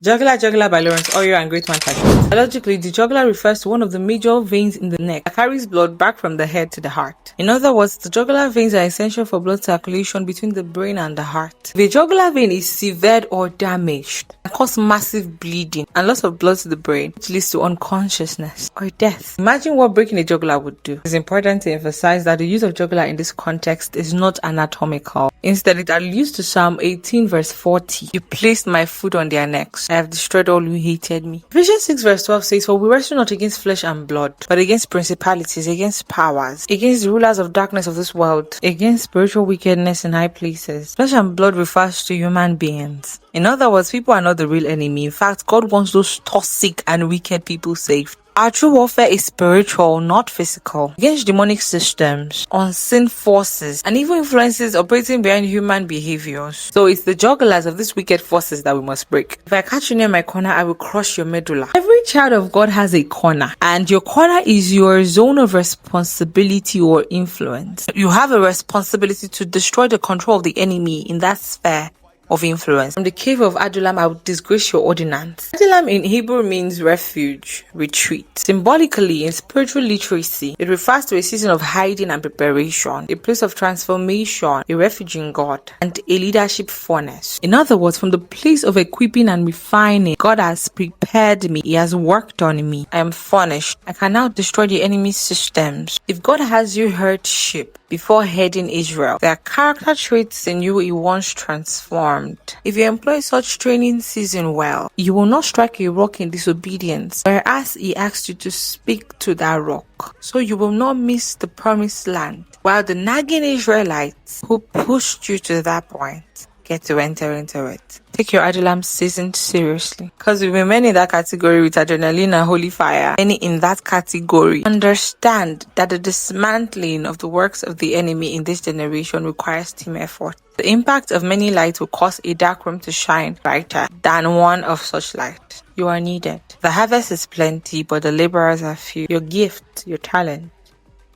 Jugular jugular by Lawrence Oyo and Great Man Patrick. Biologically, the jugular refers to one of the major veins in the neck that carries blood back from the head to the heart. In other words, the jugular veins are essential for blood circulation between the brain and the heart. If a jugular vein is severed or damaged, it can cause massive bleeding and loss of blood to the brain, which leads to unconsciousness or death. Imagine what breaking a jugular would do. It's important to emphasize that the use of jugular in this context is not anatomical. Instead, it alludes to Psalm 18 verse 40. You placed my foot on their necks. I have destroyed all who hated me. Ephesians 6 verse 12 says, For we wrestle not against flesh and blood, but against principalities, against powers, against the rulers of darkness of this world, against spiritual wickedness in high places. Flesh and blood refers to human beings. In other words, people are not the real enemy. In fact, God wants those toxic and wicked people saved. Our true warfare is spiritual, not physical. Against demonic systems, unseen forces, and even influences operating behind human behaviors. So it's the jugglers of these wicked forces that we must break. If I catch you near my corner, I will crush your medulla. Every child of God has a corner, and your corner is your zone of responsibility or influence. You have a responsibility to destroy the control of the enemy in that sphere of influence. From the cave of Adullam, I will disgrace your ordinance. Adullam in Hebrew means refuge, retreat. Symbolically, in spiritual literacy, it refers to a season of hiding and preparation, a place of transformation, a refuge in God, and a leadership furnace. In other words, from the place of equipping and refining, God has prepared me. He has worked on me. I am furnished. I can now destroy the enemy's systems. If God has you herd sheep before heading Israel, there are character traits in you He wants transformed. If you employ such training season well, you will not strike a rock in disobedience, whereas He asked you to speak to that rock. So you will not miss the promised land, while the nagging Israelites who pushed you to that point get to enter into it. Take your Adullam season seriously, because we were many in that category with adrenaline and holy fire. Many in that category understand that the dismantling of the works of the enemy in this generation requires team effort. The impact of many lights will cause a dark room to shine brighter than one of such light. You are needed. The harvest is plenty, but the laborers are few. Your gift, your talent,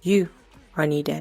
you are needed.